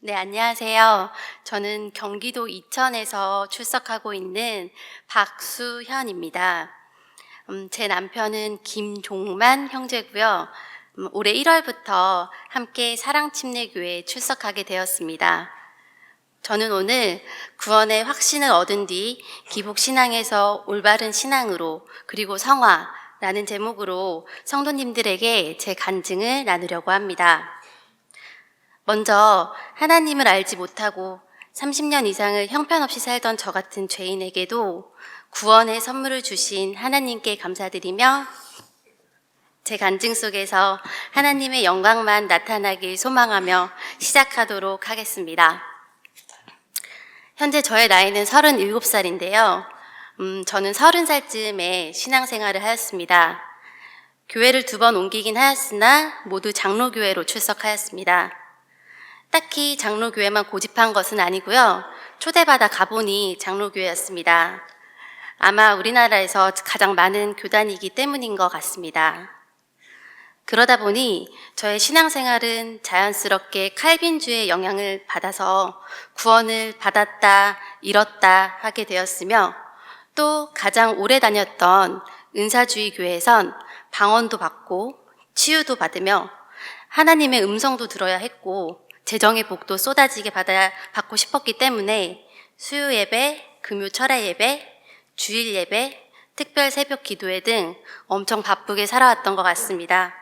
네, 안녕하세요. 저는 경기도 이천에서 출석하고 있는 박수현입니다. 제 남편은 김종만 형제고요. 올해 1월부터 함께 사랑침례교회에 출석하게 되었습니다. 저는 오늘 구원의 확신을 얻은 뒤 기복신앙에서 올바른 신앙으로 그리고 성화라는 제목으로 성도님들에게 제 간증을 나누려고 합니다. 먼저 하나님을 알지 못하고 30년 이상을 형편없이 살던 저 같은 죄인에게도 구원의 선물을 주신 하나님께 감사드리며 제 간증 속에서 하나님의 영광만 나타나길 소망하며 시작하도록 하겠습니다. 현재 저의 나이는 37살인데요. 저는 30살쯤에 신앙생활을 하였습니다. 교회를 2번 옮기긴 하였으나 모두 장로교회로 출석하였습니다. 딱히 장로교회만 고집한 것은 아니고요. 초대받아 가보니 장로교회였습니다. 아마 우리나라에서 가장 많은 교단이기 때문인 것 같습니다. 그러다 보니 저의 신앙생활은 자연스럽게 칼빈주의 영향을 받아서 구원을 받았다, 잃었다 하게 되었으며 또 가장 오래 다녔던 은사주의 교회에선 방언도 받고 치유도 받으며 하나님의 음성도 들어야 했고 재정의 복도 쏟아지게 받고 싶었기 때문에 수요 예배, 금요 철야 예배, 주일 예배, 특별 새벽 기도회 등 엄청 바쁘게 살아왔던 것 같습니다.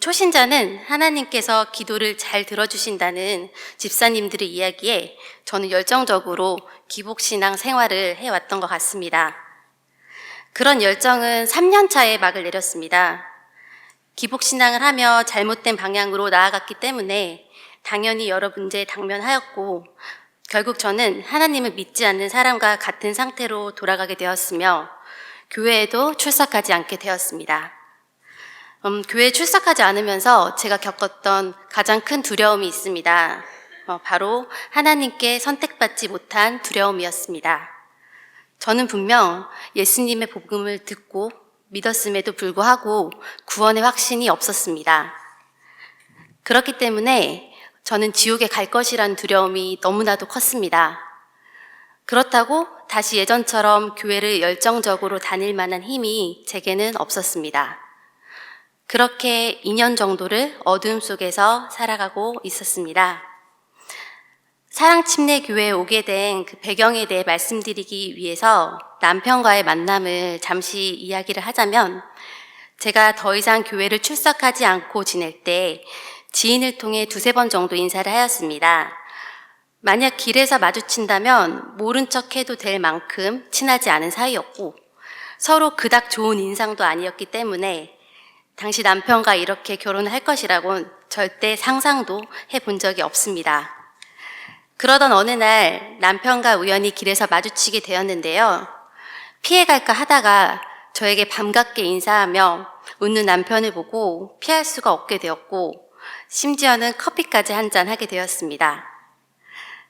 초신자는 하나님께서 기도를 잘 들어주신다는 집사님들의 이야기에 저는 열정적으로 기복신앙 생활을 해왔던 것 같습니다. 그런 열정은 3년 차에 막을 내렸습니다. 기복신앙을 하며 잘못된 방향으로 나아갔기 때문에 당연히 여러 문제에 당면하였고 결국 저는 하나님을 믿지 않는 사람과 같은 상태로 돌아가게 되었으며 교회에도 출석하지 않게 되었습니다. 교회에 출석하지 않으면서 제가 겪었던 가장 큰 두려움이 있습니다. 바로 하나님께 선택받지 못한 두려움이었습니다. 저는 분명 예수님의 복음을 듣고 믿었음에도 불구하고 구원의 확신이 없었습니다. 그렇기 때문에 저는 지옥에 갈 것이라는 두려움이 너무나도 컸습니다. 그렇다고 다시 예전처럼 교회를 열정적으로 다닐 만한 힘이 제게는 없었습니다. 그렇게 2년 정도를 어두움 속에서 살아가고 있었습니다. 사랑침례교회에 오게 된 그 배경에 대해 말씀드리기 위해서 남편과의 만남을 잠시 이야기를 하자면 제가 더 이상 교회를 출석하지 않고 지낼 때 지인을 통해 2-3번 정도 인사를 하였습니다. 만약 길에서 마주친다면 모른 척 해도 될 만큼 친하지 않은 사이였고 서로 그닥 좋은 인상도 아니었기 때문에 당시 남편과 이렇게 결혼을 할 것이라고는 절대 상상도 해본 적이 없습니다. 그러던 어느 날 남편과 우연히 길에서 마주치게 되었는데요. 피해갈까 하다가 저에게 반갑게 인사하며 웃는 남편을 보고 피할 수가 없게 되었고 심지어는 커피까지 한잔 하게 되었습니다.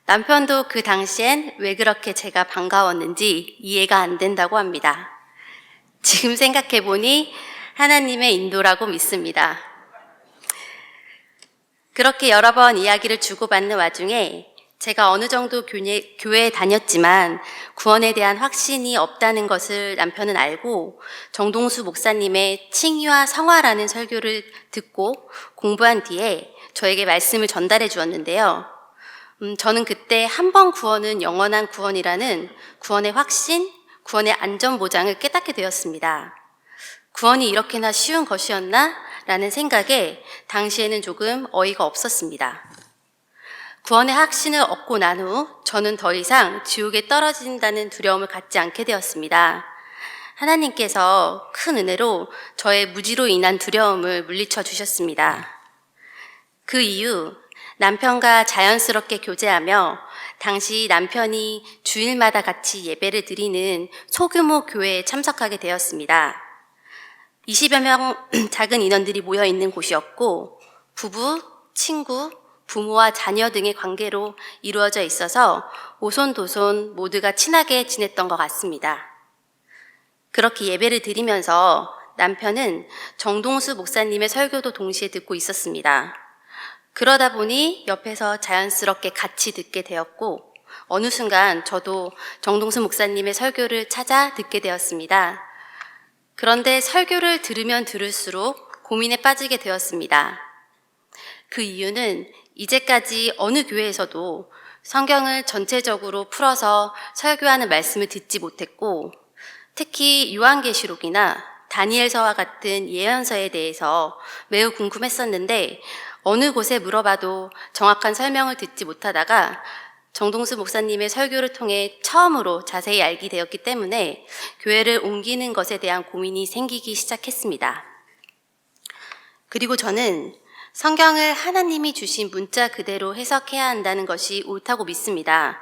남편도 그 당시엔 왜 그렇게 제가 반가웠는지 이해가 안 된다고 합니다. 지금 생각해보니 하나님의 인도라고 믿습니다. 그렇게 여러 번 이야기를 주고받는 와중에 제가 어느 정도 교회에 다녔지만 구원에 대한 확신이 없다는 것을 남편은 알고 정동수 목사님의 칭의와 성화라는 설교를 듣고 공부한 뒤에 저에게 말씀을 전달해 주었는데요. 저는 그때 한 번 구원은 영원한 구원이라는 구원의 확신, 구원의 안전보장을 깨닫게 되었습니다. 구원이 이렇게나 쉬운 것이었나? 라는 생각에 당시에는 조금 어이가 없었습니다. 구원의 확신을 얻고 난 후 저는 더 이상 지옥에 떨어진다는 두려움을 갖지 않게 되었습니다. 하나님께서 큰 은혜로 저의 무지로 인한 두려움을 물리쳐 주셨습니다. 그 이후 남편과 자연스럽게 교제하며 당시 남편이 주일마다 같이 예배를 드리는 소규모 교회에 참석하게 되었습니다. 20여 명 작은 인원들이 모여 있는 곳이었고 부부, 친구, 부모와 자녀 등의 관계로 이루어져 있어서 오손도손 모두가 친하게 지냈던 것 같습니다. 그렇게 예배를 드리면서 남편은 정동수 목사님의 설교도 동시에 듣고 있었습니다. 그러다 보니 옆에서 자연스럽게 같이 듣게 되었고, 어느 순간 저도 정동수 목사님의 설교를 찾아 듣게 되었습니다. 그런데 설교를 들으면 들을수록 고민에 빠지게 되었습니다. 그 이유는 이제까지 어느 교회에서도 성경을 전체적으로 풀어서 설교하는 말씀을 듣지 못했고, 특히 요한계시록이나 다니엘서와 같은 예언서에 대해서 매우 궁금했었는데 어느 곳에 물어봐도 정확한 설명을 듣지 못하다가 정동수 목사님의 설교를 통해 처음으로 자세히 알게 되었기 때문에 교회를 옮기는 것에 대한 고민이 생기기 시작했습니다. 그리고 저는 성경을 하나님이 주신 문자 그대로 해석해야 한다는 것이 옳다고 믿습니다.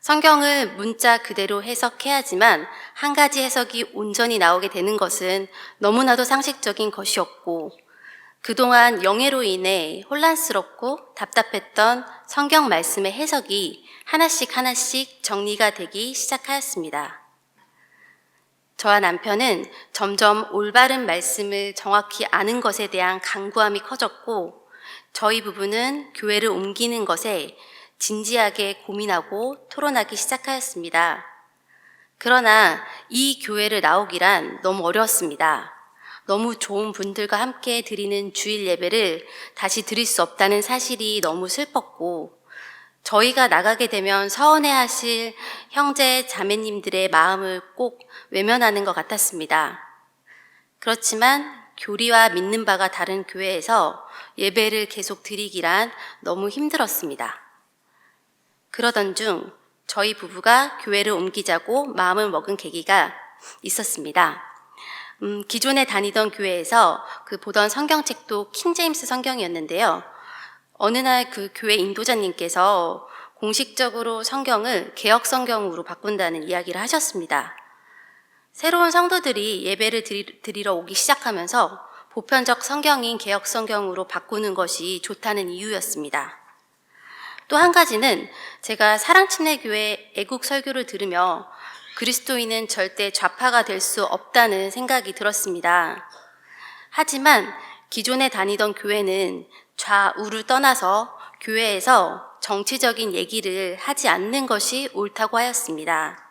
성경을 문자 그대로 해석해야지만 한 가지 해석이 온전히 나오게 되는 것은 너무나도 상식적인 것이었고, 그동안 영예로 인해 혼란스럽고 답답했던 성경 말씀의 해석이 하나씩 하나씩 정리가 되기 시작하였습니다. 저와 남편은 점점 올바른 말씀을 정확히 아는 것에 대한 간구함이 커졌고, 저희 부부는 교회를 옮기는 것에 진지하게 고민하고 토론하기 시작하였습니다. 그러나 이 교회를 나오기란 너무 어려웠습니다. 너무 좋은 분들과 함께 드리는 주일 예배를 다시 드릴 수 없다는 사실이 너무 슬펐고, 저희가 나가게 되면 서운해하실 형제 자매님들의 마음을 꼭 외면하는 것 같았습니다. 그렇지만 교리와 믿는 바가 다른 교회에서 예배를 계속 드리기란 너무 힘들었습니다. 그러던 중 저희 부부가 교회를 옮기자고 마음을 먹은 계기가 있었습니다. 기존에 다니던 교회에서 보던 성경책도 킹제임스 성경이었는데요. 어느 날 그 교회 인도자님께서 공식적으로 성경을 개역 성경으로 바꾼다는 이야기를 하셨습니다. 새로운 성도들이 예배를 드리러 오기 시작하면서 보편적 성경인 개역 성경으로 바꾸는 것이 좋다는 이유였습니다. 또 한 가지는 제가 사랑침례교회 애국 설교를 들으며 그리스도인은 절대 좌파가 될 수 없다는 생각이 들었습니다. 하지만 기존에 다니던 교회는 좌우를 떠나서 교회에서 정치적인 얘기를 하지 않는 것이 옳다고 하였습니다.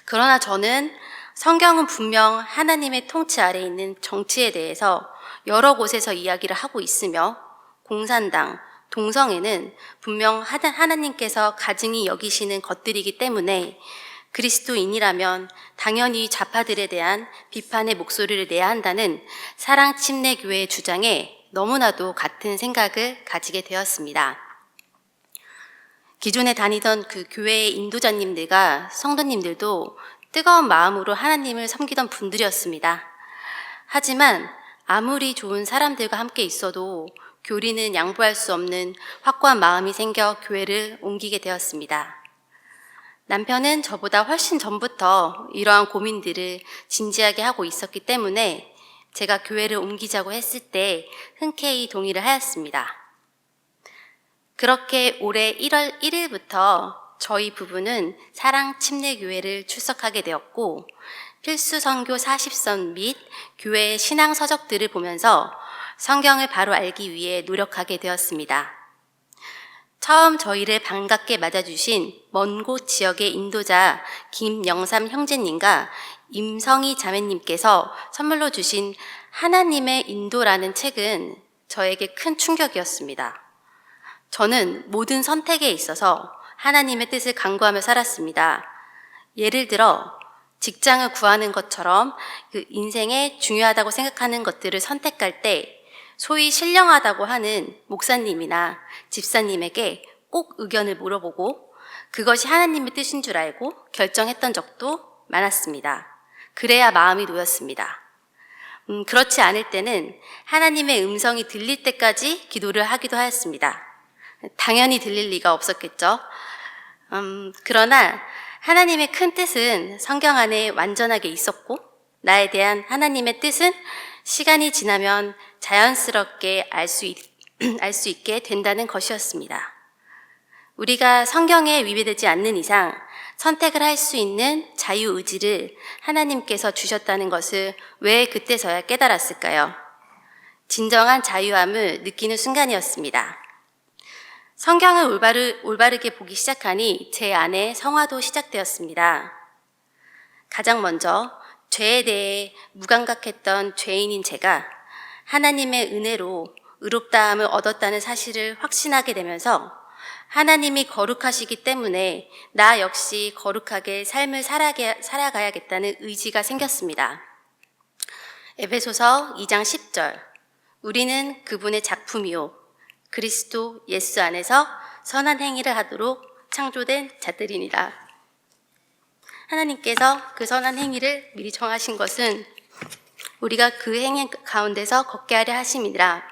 그러나 저는 성경은 분명 하나님의 통치 아래에 있는 정치에 대해서 여러 곳에서 이야기를 하고 있으며, 공산당, 동성애는 분명 하나님께서 가증히 여기시는 것들이기 때문에 그리스도인이라면 당연히 좌파들에 대한 비판의 목소리를 내야 한다는 사랑침례교회의 주장에 너무나도 같은 생각을 가지게 되었습니다. 기존에 다니던 그 교회의 인도자님들과 성도님들도 뜨거운 마음으로 하나님을 섬기던 분들이었습니다. 하지만 아무리 좋은 사람들과 함께 있어도 교리는 양보할 수 없는 확고한 마음이 생겨 교회를 옮기게 되었습니다. 남편은 저보다 훨씬 전부터 이러한 고민들을 진지하게 하고 있었기 때문에 제가 교회를 옮기자고 했을 때 흔쾌히 동의를 하였습니다. 그렇게 올해 1월 1일부터 저희 부부는 사랑침례교회를 출석하게 되었고, 필수 선교 40선 및 교회의 신앙 서적들을 보면서 성경을 바로 알기 위해 노력하게 되었습니다. 처음 저희를 반갑게 맞아주신 먼 곳 지역의 인도자 김영삼 형제님과 임성희 자매님께서 선물로 주신 하나님의 인도라는 책은 저에게 큰 충격이었습니다. 저는 모든 선택에 있어서 하나님의 뜻을 간구하며 살았습니다. 예를 들어 직장을 구하는 것처럼 그 인생에 중요하다고 생각하는 것들을 선택할 때 소위 신령하다고 하는 목사님이나 집사님에게 꼭 의견을 물어보고 그것이 하나님의 뜻인 줄 알고 결정했던 적도 많았습니다. 그래야 마음이 놓였습니다. 그렇지 않을 때는 하나님의 음성이 들릴 때까지 기도를 하기도 하였습니다. 당연히 들릴 리가 없었겠죠. 그러나 하나님의 큰 뜻은 성경 안에 완전하게 있었고, 나에 대한 하나님의 뜻은 시간이 지나면 자연스럽게 알 수 있게 된다는 것이었습니다. 우리가 성경에 위배되지 않는 이상 선택을 할 수 있는 자유의지를 하나님께서 주셨다는 것을 왜 그때서야 깨달았을까요? 진정한 자유함을 느끼는 순간이었습니다. 성경을 올바르게 보기 시작하니 제 안에 성화도 시작되었습니다. 가장 먼저 죄에 대해 무감각했던 죄인인 제가 하나님의 은혜로 의롭다함을 얻었다는 사실을 확신하게 되면서 하나님이 거룩하시기 때문에 나 역시 거룩하게 삶을 살아가야겠다는 의지가 생겼습니다. 에베소서 2장 10절, 우리는 그분의 작품이요 그리스도 예수 안에서 선한 행위를 하도록 창조된 자들이니라. 하나님께서 그 선한 행위를 미리 정하신 것은 우리가 그 행위 가운데서 걷게 하려 하심이라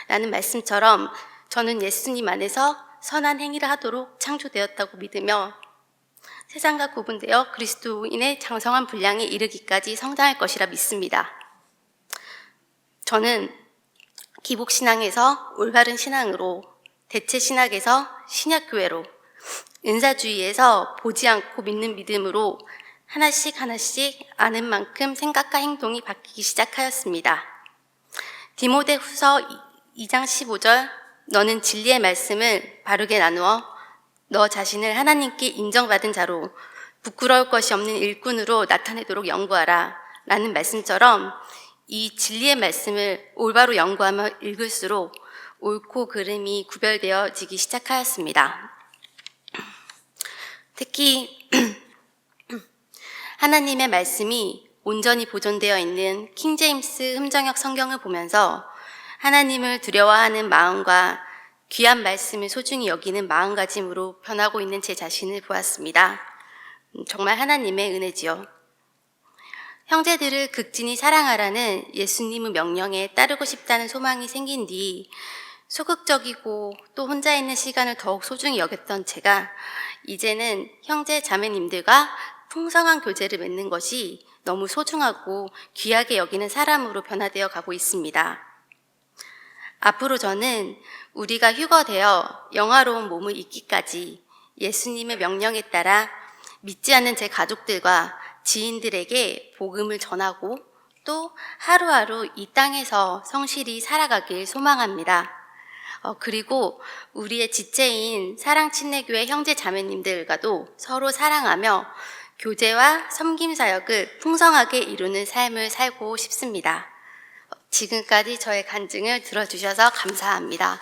라는 말씀처럼 저는 예수님 안에서 선한 행위를 하도록 창조되었다고 믿으며 세상과 구분되어 그리스도인의 장성한 분량에 이르기까지 성장할 것이라 믿습니다. 저는 기복신앙에서 올바른 신앙으로, 대체신학에서 신약교회로, 은사주의에서 보지 않고 믿는 믿음으로 하나씩 아는 만큼 생각과 행동이 바뀌기 시작하였습니다. 디모데후서 2장 15절, 너는 진리의 말씀을 바르게 나누어 너 자신을 하나님께 인정받은 자로 부끄러울 것이 없는 일꾼으로 나타내도록 연구하라 라는 말씀처럼 이 진리의 말씀을 올바로 연구하며 읽을수록 옳고 그름이 구별되어지기 시작하였습니다. 특히 하나님의 말씀이 온전히 보존되어 있는 킹제임스 흠정역 성경을 보면서 하나님을 두려워하는 마음과 귀한 말씀을 소중히 여기는 마음가짐으로 변하고 있는 제 자신을 보았습니다. 정말 하나님의 은혜지요. 형제들을 극진히 사랑하라는 예수님의 명령에 따르고 싶다는 소망이 생긴 뒤 소극적이고 또 혼자 있는 시간을 더욱 소중히 여겼던 제가 이제는 형제 자매님들과 풍성한 교제를 맺는 것이 너무 소중하고 귀하게 여기는 사람으로 변화되어 가고 있습니다. 앞으로 저는 우리가 휴거되어 영화로운 몸을 잊기까지 예수님의 명령에 따라 믿지 않는 제 가족들과 지인들에게 복음을 전하고 또 하루하루 이 땅에서 성실히 살아가길 소망합니다. 그리고 우리의 지체인 사랑친례교회 형제 자매님들과도 서로 사랑하며 교제와 섬김 사역을 풍성하게 이루는 삶을 살고 싶습니다. 지금까지 저의 간증을 들어주셔서 감사합니다.